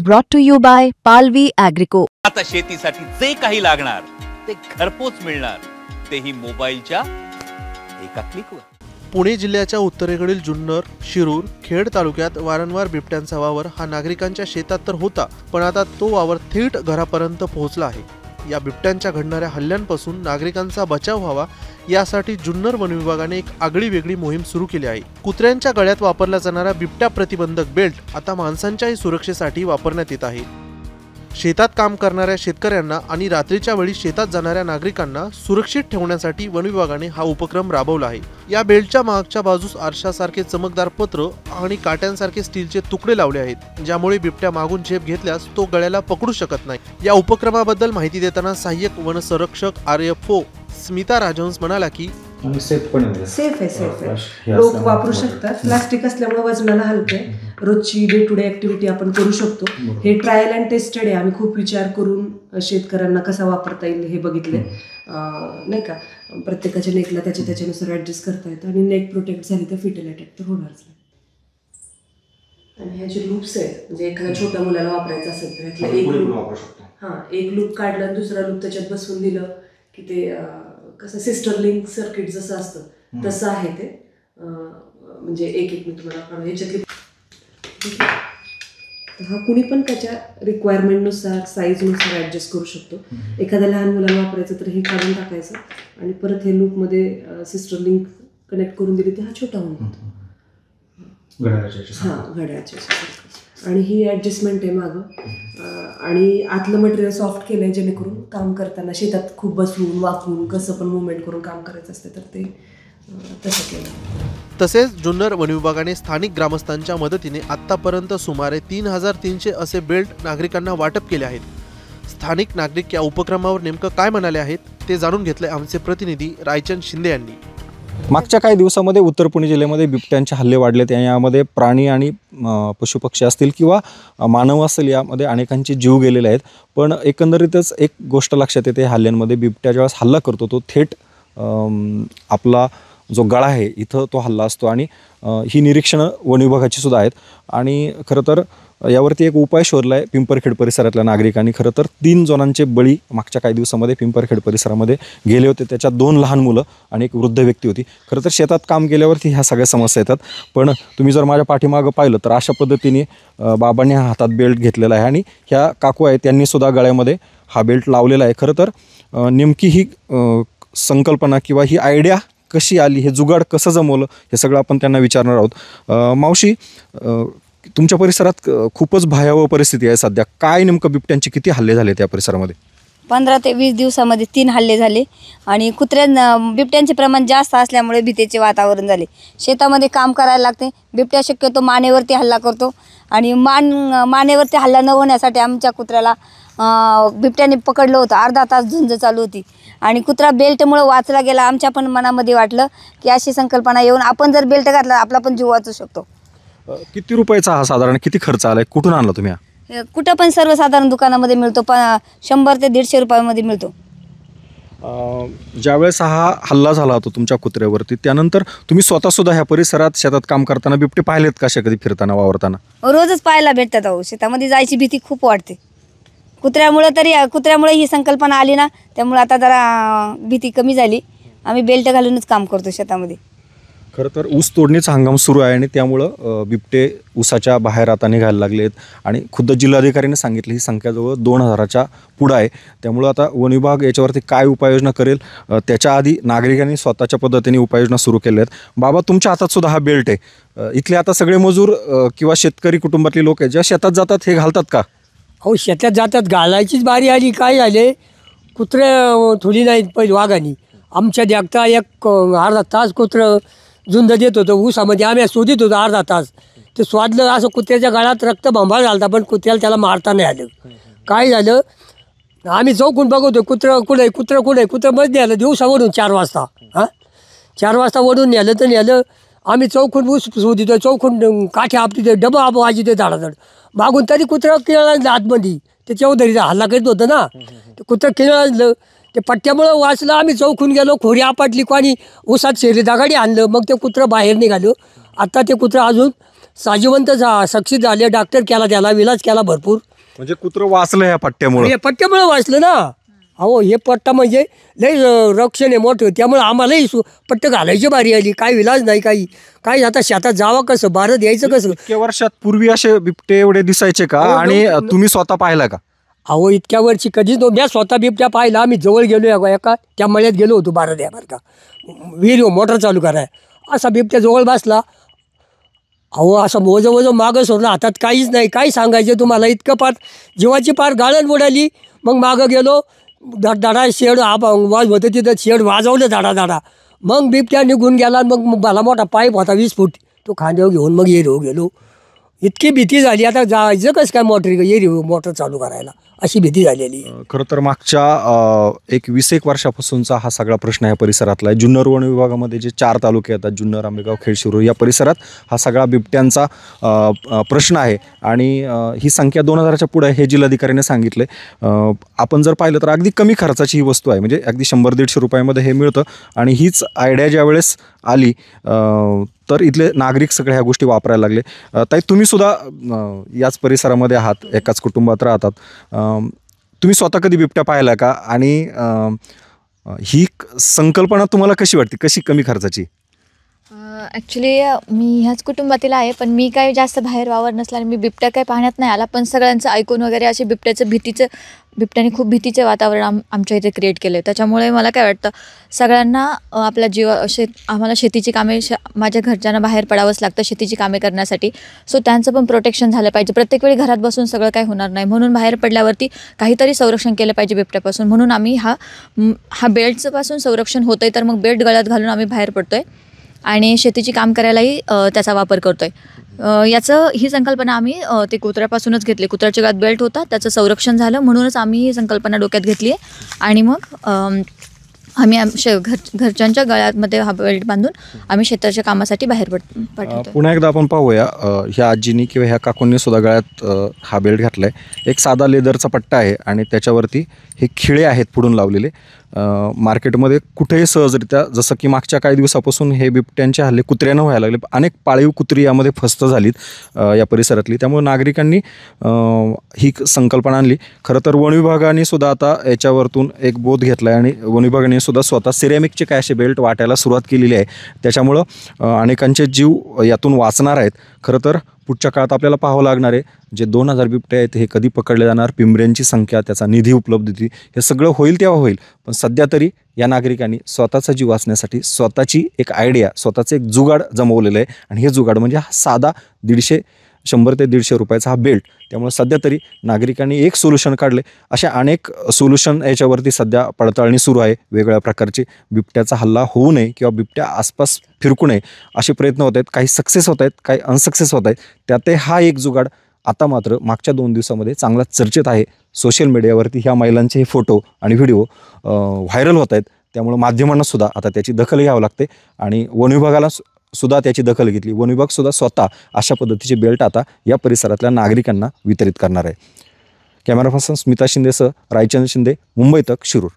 Brought to you by Palvi Agrico. आता शेतीसाठी जे काही लागणार ते घरपोच मिळणार, तेही मोबाईलच्या एका क्लिकवर. पुणे जिल्ह्याच्या उत्तरेकडील जुन्नर, शिरूर, खेड तालुक्यात वारंवार बिबट्यांचा वावर हा नागरिकांच्या शेतात तर होता, पण आता तो वावर थेट घरापर्यंत पोहोचला आहे. या बिबट्यांच्या घडणाऱ्या हल्ल्यांपासून नागरिकांचा बचाव व्हावा यासाठी जुन्नर वन विभागाने एक आगळी वेगळी मोहीम सुरू केली आहे. कुत्र्यांच्या गळ्यात वापरला जाणारा बिबट्या प्रतिबंधक बेल्ट आता माणसांच्याही सुरक्षेसाठी वापरण्यात येत आहे. शेतात काम करणाऱ्या शेतकऱ्यांना आणि रात्रीच्या वेळी शेतात जाणाऱ्या नागरिकांना सुरक्षित ठेवण्यासाठी वन विभागाने हा उपक्रम राबवला आहे. या बेल्टच्या मागच्या बाजूस आरशासारखे चमकदार पत्र आणि काट्यांसारखे स्टीलचे तुकडे लावले आहेत, ज्यामुळे बिबट्या मागून झेप घेतल्यास तो गळ्याला पकडू शकत नाही. या उपक्रमाबद्दल माहिती देताना सहाय्यक वनसंरक्षक RFO स्मिता राजहंस म्हणाला की सेफ आहे. लोक वापरू शकतात. प्लास्टिक असल्यामुळे वजनाला हलकं आहे. रोजची डे टू डे ऍक्टिव्हिटी आपण करू शकतो. हे ट्रायल अँड टेस्टेड आहे. आम्ही खूप विचार करून शेतकऱ्यांना कसा वापरता येईल हे बघितले, नाही का. प्रत्येकाच्या नेकला त्याच्यानुसार ऍडजस्ट करता येतं आणि नेक प्रोटेक्ट झाली तर फिटल अटॅक तर होणारच नाही. आणि ह्या जे लूप्स आहेत, म्हणजे एखाद्या छोट्या मुलाला वापरायचं असेल तर ह्यातलं एक लूप काढलं, दुसरा लूप त्याच्यात बसवून दिलं की ते कसं सिस्टर लिंक सर्किट जसं असतं तसं आहे ते. म्हणजे एक मी तुम्हाला ह्याच्यातली हा कुणी पण त्याच्या रिक्वायरमेंटनुसार साईजनुसार ॲडजस्ट करू शकतो. एखाद्या लहान मुलाला वापरायचं तर हे काढून टाकायचं आणि परत हे लूपमध्ये सिस्टर लिंक कनेक्ट करून दिली तर हा छोटा होऊन जातो. घड्याळाच्या आणि ही ॲडजस्टमेंट आहे मागं. आणि आतलं मटेरियल सॉफ्ट केलं आहे जेणेकरून काम करताना शेतात खूप बसून वाकून कसं पण मुवमेंट करून काम करायचं असतं तर ते तसं केलं. तसेच जुन्नर वन विभागाने स्थानिक ग्रामस्थांच्या मदतीने आतापर्यंत सुमारे 3300 असे बेल्ट नागरिकांना वाटप केले आहेत. स्थानिक नागरिक या उपक्रमावर नेमकं काय म्हणाले आहेत ते जाणून घेतले आमचे प्रतिनिधी रायचंद शिंदे यांनी. मागच्या काही दिवसामध्ये उत्तर पुणे जिल्ह्यामध्ये बिबट्यांचे हल्ले वाढलेत. यामध्ये प्राणी आणि पशुपक्षी असतील किंवा मानव असेल, यामध्ये अनेकांचे जीव गेलेले आहेत. पण एकंदरीतच एक गोष्ट लक्षात येते, हल्ल्यांमध्ये बिबट्या ज्यावेळेस हल्ला करतो तो थेट आपला जो गळा आहे इथं तो हल्ला असतो. आणि ही निरीक्षणं वन विभागाची सुद्धा आहेत. आणि खरं तर यावरती एक उपाय शोधला आहे पिंपरखेड परिसरातल्या नागरिकांनी. खरं तर 3 जणांचे बळी मागच्या काही दिवसामध्ये पिंपरखेड परिसरामध्ये गेले होते. त्याच्यात 2 लहान मुलं आणि एक वृद्ध व्यक्ती होती. खरं तर शेतात काम केल्यावरती ह्या सगळ्या समस्या येतात. पण तुम्ही जर माझ्या पाठीमागं पाहिलं तर अशा पद्धतीने बाबांनी हातात बेल्ट घेतलेला आहे आणि ह्या काकू आहेत त्यांनी सुद्धा गळ्यामध्ये हा बेल्ट लावलेला आहे. खरं तर नेमकी ही संकल्पना किंवा ही आयडिया कशी आली, हे जुगाड कसं जमवलं, हे सगळं आपण त्यांना विचारणार आहोत. मावशी, तुमच्या परिसरात खूपच भयावह परिस्थिती आहे सध्या. काय नेमकं बिबट्यांचे किती हल्ले झाले त्या परिसरामध्ये? 15 ते 20 दिवसामध्ये 3 हल्ले झाले आणि बिबट्यांचे प्रमाण जास्त असल्यामुळे भीतीचे वातावरण झाले. शेतामध्ये काम करायला लागते. बिबट्या शक्यतो मानेवरती हल्ला करतो आणि मानेवरती हल्ला न होण्यासाठी आमच्या कुत्र्याला बिबट्याने पकडलं होतं. अर्धा तास झुंज चालू होती आणि कुत्रा बेल्टमुळे वाचला गेला. आमच्या पण मनामध्ये वाटलं की अशी संकल्पना येऊन आपण जर बेल्ट घातला आपला पण जीव वाचू शकतो. किती रुपयाचा हा साधारण किती खर्च आलाय? कुठून आणला तुम्ही? कुठं पण सर्वसाधारण दुकानामध्ये मिळतो. 100 ते 150 रुपयामध्ये मिळतो. ज्यावेळेस हा हल्ला झाला होता तुमच्या कुत्र्यावरती, त्यानंतर तुम्ही स्वतः सुद्धा ह्या परिसरात शेतात काम करताना बिबटे पाहिलेत का कधी फिरताना वावरताना? रोजच पाहायला भेटतात. शेतामध्ये जायची भीती खूप वाटते. कुत्र्यामुळे ही संकल्पना आली ना, त्यामुळे आता जरा भीती कमी झाली. आम्ही बेल्ट घालूनच काम करतो शेतामध्ये. खरं तर ऊस तोडणीचा हंगाम सुरू आहे आणि त्यामुळं बिबटे ऊसाच्या बाहेर आता निघायला लागलेत. आणि खुद्द जिल्हाधिकाऱ्यांनी सांगितलं ही संख्या जवळ 2000च्या पुढं आहे. त्यामुळं आता वन विभाग याच्यावरती काय उपाययोजना करेल, त्याच्या आधी नागरिकांनी स्वतःच्या पद्धतीने उपाययोजना सुरू केल्या आहेत. बाबा, तुमच्या हातात सुद्धा हा बेल्ट आहे. इथले आता सगळे मजूर किंवा शेतकरी कुटुंबातले लोक आहेत ज्या शेतात जातात हे घालतात का? हो, शेतात जातात. घालायचीच बारी आली. काय झाले, कुत्रे थोडी नाहीत पहिली वाघानी. आमच्या देखता एक अर्धा तास कुत्रं झुंज देत होतं ऊसामध्ये. आम्ही शोधित होतो अर्धा तास. ते स्वादलं असं कुत्र्याच्या गळ्यात रक्त भांबाळ झाला, पण कुत्र्याला त्याला मारता नाही आलं. काय झालं, आम्ही चौकून बघतो कुत्रं कुठं मग नेलं दिवसावरून 4 वाजता. 4 वाजता वडून नेलं तर नेलं. आम्ही चौकून ऊस शोधितो. चौकून काठी आपली ते डबा वाजी ते झाडाझड मागून तरी कुत्रं किळालं आतमध्ये. ते चौधरीचा हल्ला करीत होतं ना, ते कुत्रं किळालं. ते पट्ट्यामुळं वाचलं. आम्ही चौकून गेलो. खोरी आपटली. कोणी ऊसात शेरी दगाडी आणलं. मग ते कुत्रं बाहेर निघालं. आता ते कुत्रं अजून साजिवंत सक्सेस झाले. डॉक्टर केला, त्याला विलाज केला भरपूर. म्हणजे कुत्रं वाचलं ह्या पट्ट्यामुळे. हे पट्ट्यामुळे वाचलं ना. अहो हे पट्टा म्हणजे लई रक्षण आहे मोठं. त्यामुळे आम्हालाही पट्ट घालायची बारी आली. काय विलाज नाही. काही आता शेतात जावं कसं, बारं द्यायचं कसं. इतक्या वर्षात पूर्वी असे बिबटे एवढे दिसायचे का? आणि तुम्ही स्वतः पाहिला का? अहो इतक्या वर्षी कधीच नव्हतं. मी स्वतः बिबट्या पाहिला. आम्ही जवळ गेलो एका त्या मळ्यात गेलो होतो बारं द्या बरं का, विहीर मोटर चालू कराय. असा बिबट्या जवळ बसला. अहो असं वजं मागं सोडलं, हातात काहीच नाही. काय सांगायचं तुम्हाला, इतकं पार जीवाची पार गाळण बुडाली. मग मागं गेलो, धडा शेड वाज होतं तिथं, शेड वाजवलं धडा. मग बिबट्या निघून गेला. मग मला मोठा पाईप होता 20 फूट, तो खांद्यावर घेऊन मग येरी गेलो. इतकी भीती झाली. आता जायचं कसं काय येरी मोटर चालू करायला, अशी भीती झालेली. खरं तर मागच्या 20-21 वर्षापासूनचा हा सगळा प्रश्न या परिसरातला आहे. जुन्नर वन विभागामध्ये जे 4 तालुके येतात, जुन्नर, आंबेगाव, खेड, शिरूर, या परिसरात हा सगळा बिबट्यांचा प्रश्न आहे. आणि ही संख्या 2000च्या पुढे हे जिल्हाधिकाऱ्याने सांगितले. आपण जर पाहिलं तर अगदी कमी खर्चाची ही वस्तू आहे. म्हणजे अगदी 100-150 रुपयामध्ये हे मिळतं. आणि हीच आयडिया ज्यावेळेस आली तर इथले नागरिक सगळ्या ह्या गोष्टी वापरायला लागले. ताई, तुम्ही सुद्धा याच परिसरामध्ये आहात, एकाच कुटुंबात राहतात. तुम्ही स्वतः कधी बिबट्या पाहिला का? आणि ही संकल्पना तुम्हाला कशी वाटते, कशी कमी खर्चाची? ॲक्च्युली मी ह्याच कुटुंबातील आहे, पण मी काही जास्त बाहेर वावर नसल्याने मी बिबट्या काही पाहण्यात नाही आला. पण सगळ्यांचं ऐकून वगैरे असे बिबट्याने खूप भीतीचे वातावरण आमच्या इथे क्रिएट केले. त्याच्यामुळे मला काय वाटतं, सगळ्यांना आपल्या आम्हाला शेतीची कामे माझ्या घरच्यांना बाहेर पडावंच लागतं शेतीची कामे करण्यासाठी. सो त्यांचं पण प्रोटेक्शन झालं पाहिजे. प्रत्येक वेळी घरात बसून सगळं काही होणार नाही, म्हणून बाहेर पडल्यावरती काहीतरी संरक्षण केलं पाहिजे बिबट्यापासून. म्हणून आम्ही हा बेल्टपासून संरक्षण होतं आहे, तर मग बेल्ट गळ्यात घालून आम्ही बाहेर पडतो आहे आणि शेतीची काम करायलाही त्याचा वापर करतो आहे. ही संकल्पना आम्ही ते कुत्र्यापासूनच घेतली. कुत्र्याच्या गळ्यात बेल्ट होता, त्याचं संरक्षण झालं, म्हणूनच आम्ही ही संकल्पना डोक्यात घेतली आहे. आणि मग आम्ही घरच्यांच्या गळ्यामध्ये हा बेल्ट बांधून आम्ही शेताच्या कामासाठी बाहेर पडतो. पुन्हा एकदा आपण पाहूया. ह्या आजींनी किंवा ह्या काकूंनी सुद्धा गळ्यात हा बेल्ट घातला आहे. एक साधा लेदरचा पट्टा आहे आणि त्याच्यावरती हे खिळे आहेत पुढून लावलेले. मार्केटमध्ये कुठेही सहजरित्या, जसं की मागच्या काही दिवसापासून हे बिबट्यांचे हल्ले कुत्र्यानं व्हायला लागले. अनेक पाळीव कुत्री यामध्ये फस्त झालीत या परिसरातली. त्यामुळे नागरिकांनी ही संकल्पना आणली. खरं तर वन विभागाने सुद्धा आता याच्यावरतून एक बोध घेतला आहे आणि वन विभागाने सुद्धा स्वतः सिरेमिकचे काय असे बेल्ट वाटायला सुरुवात केलेली आहे. त्याच्यामुळं अनेकांचे जीव यातून वाचणार आहेत. खरं तर पुढच्या काळात आपल्याला पाहावं लागणार आहे, जे 2000 बिबटे आहेत हे कधी पकडले जाणार, पिंजऱ्यांची संख्या, त्याचा निधी उपलब्धती, हे सगळं होईल तेव्हा होईल. पण सध्या तरी या नागरिकांनी स्वतःचा जीव वाचण्यासाठी स्वतःची एक आयडिया, स्वतःचं एक जुगाड जमवलेलं आहे. आणि हे जुगाड म्हणजे हा साधा 100 ते 150 रुपयाचा हा बेल्ट. त्यामुळे सध्या तरी नागरिकांनी एक सोल्युशन काढले. अशा अनेक सोल्युशन याच्यावरती सध्या पडताळणी सुरू आहे. वेगवेगळ्या प्रकारचे बिबट्याचा हल्ला होऊ नये किंवा बिबट्या आसपास फिरकू नये असे प्रयत्न होत आहेत. काही सक्सेस होत आहेत, काही अनसक्सेस होत आहेत. त्यात हा एक जुगाड आता मात्र मागच्या 2 दिवसामध्ये चांगला चर्चेत आहे. सोशल मीडियावरती ह्या महिलांचे हे फोटो आणि व्हिडिओ व्हायरल होत आहेत. त्यामुळे माध्यमांना सुद्धा आता त्याची दखल घ्यावी लागते आणि वन विभागाला सुद्धा त्याची दखल घेतली. वन विभाग सुद्धा स्वतः अशा पद्धतीचे बेल्ट आता या परिसरातल्या नागरिकांना वितरित करणार आहे. कॅमेरा पर्सन स्मिता शिंदेसह रायचंद्र शिंदे, मुंबई तक, शिरूर.